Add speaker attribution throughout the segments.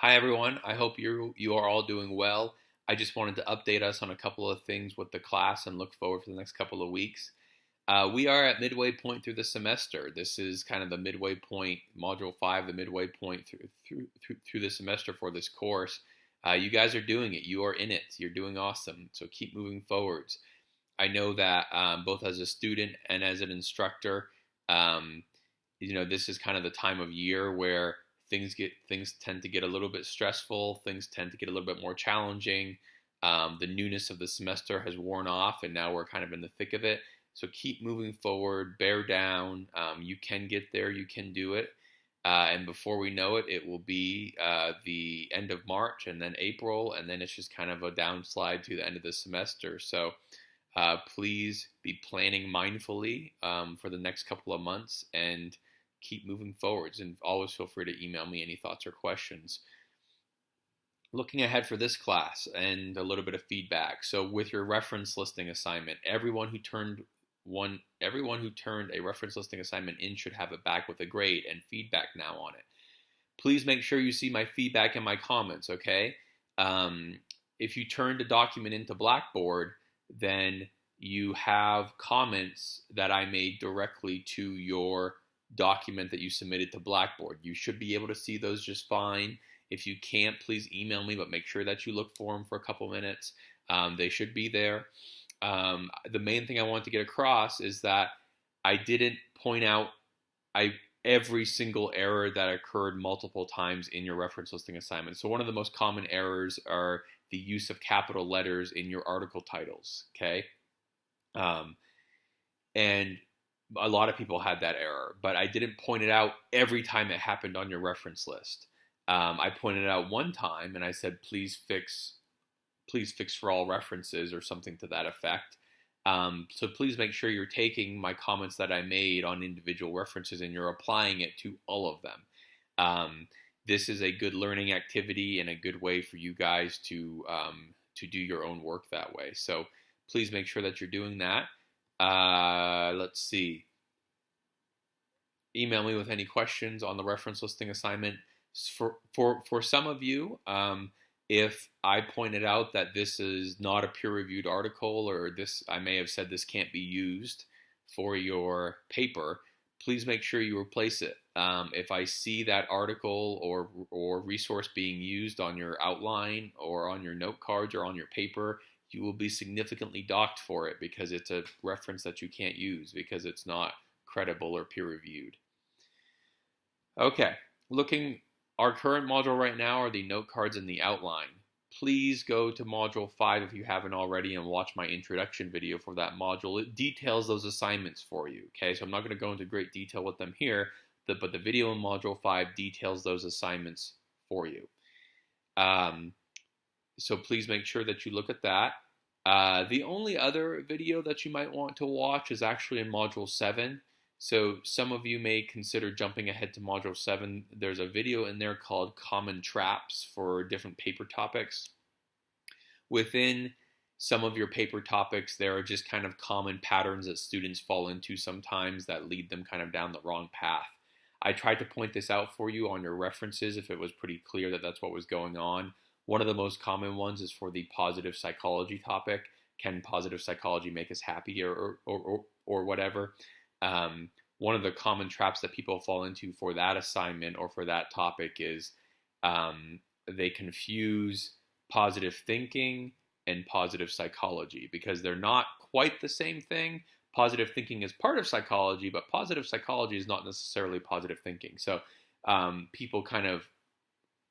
Speaker 1: Hi everyone. I hope you are all doing well. I just wanted to update us on a couple of things with the class and look forward to the next couple of weeks. We are at midway point through the semester. This is kind of the midway point, Module 5, the midway point through the semester for this course. You guys are doing it. You are in it. You're doing awesome. So keep moving forwards. I know that both as a student and as an instructor, um, this is kind of the time of year where things tend to get a little bit stressful. Things tend to get a little bit more challenging. The newness of the semester has worn off, and now we're kind of in the thick of it. So keep moving forward. Bear down. You can get there. You can do it. And before we know it, it will be the end of March and then April, and then it's just kind of a downslide to the end of the semester. So please be planning mindfully for the next couple of months and keep moving forwards. And always feel free to email me any thoughts or questions. Looking ahead for this class and a little bit of feedback. So with your reference listing assignment, everyone who turned a reference listing assignment in should have it back with a grade and feedback now on it. Please make sure you see my feedback and my comments, okay? If you turned a document into Blackboard, then you have comments that I made directly to your document that you submitted to Blackboard. You should be able to see those just fine. If you can't, please email me, but make sure that you look for them for a couple minutes. They should be there. The main thing I want to get across is that I didn't point out every single error that occurred multiple times in your reference listing assignment. So one of the most common errors are the use of capital letters in your article titles, okay? And a lot of people had that error, but I didn't point it out every time it happened on your reference list. I pointed it out one time and I said, please fix for all references or something to that effect. So please make sure you're taking my comments that I made on individual references and you're applying it to all of them. This is a good learning activity and a good way for you guys to do your own work that way. So please make sure that you're doing that. Let's see. Email me with any questions on the reference listing assignment. For some of you, if I pointed out that this is not a peer-reviewed article, or I may have said this can't be used for your paper, please make sure you replace it. If I see that article or resource being used on your outline or on your note cards or on your paper, you will be significantly docked for it because it's a reference that you can't use because it's not credible or peer-reviewed. Okay, our current module right now are the note cards and the outline. Please go to Module 5 if you haven't already and watch my introduction video for that module. It details those assignments for you, okay? So I'm not going to go into great detail with them here, but the video in Module 5 details those assignments for you. So please make sure that you look at that. The only other video that you might want to watch is actually in Module 7. So some of you may consider jumping ahead to Module 7. There's a video in there called Common Traps for different paper topics. Within some of your paper topics, there are just kind of common patterns that students fall into sometimes that lead them kind of down the wrong path. I tried to point this out for you on your references if it was pretty clear that that's what was going on. One of the most common ones is for the positive psychology topic. Can positive psychology make us happy or whatever? One of the common traps that people fall into for that assignment or for that topic is they confuse positive thinking and positive psychology because they're not quite the same thing. Positive thinking is part of psychology, but positive psychology is not necessarily positive thinking. So people kind of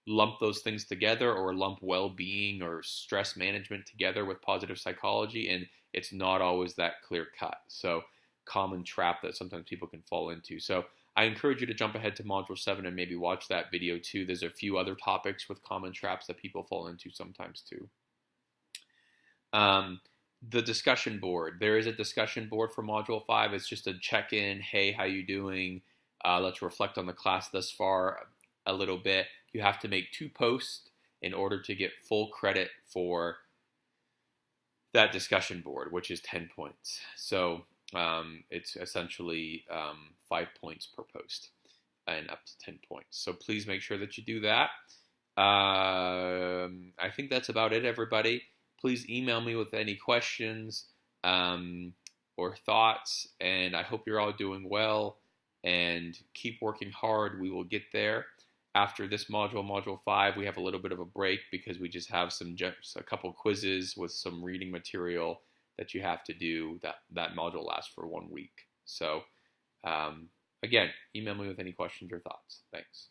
Speaker 1: lump those things together or lump well-being or stress management together with positive psychology, and it's not always that clear cut. So common trap that sometimes people can fall into. So I encourage you to jump ahead to Module 7 and maybe watch that video too. There's a few other topics with common traps that people fall into sometimes too. The discussion board. There is a discussion board for Module 5. It's just a check-in. Hey, how you doing? Let's reflect on the class thus far a little bit. You have to make 2 posts in order to get full credit for that discussion board, which is 10 points. So it's essentially 5 points per post and up to 10 points. So please make sure that you do that. I think that's about it, everybody. Please email me with any questions um, or thoughts, and I hope you're all doing well and keep working hard. We will get there. After this module, Module 5, we have a little bit of a break because we just have a couple quizzes with some reading material that you have to do. That module lasts for 1 week. So, again, email me with any questions or thoughts. Thanks.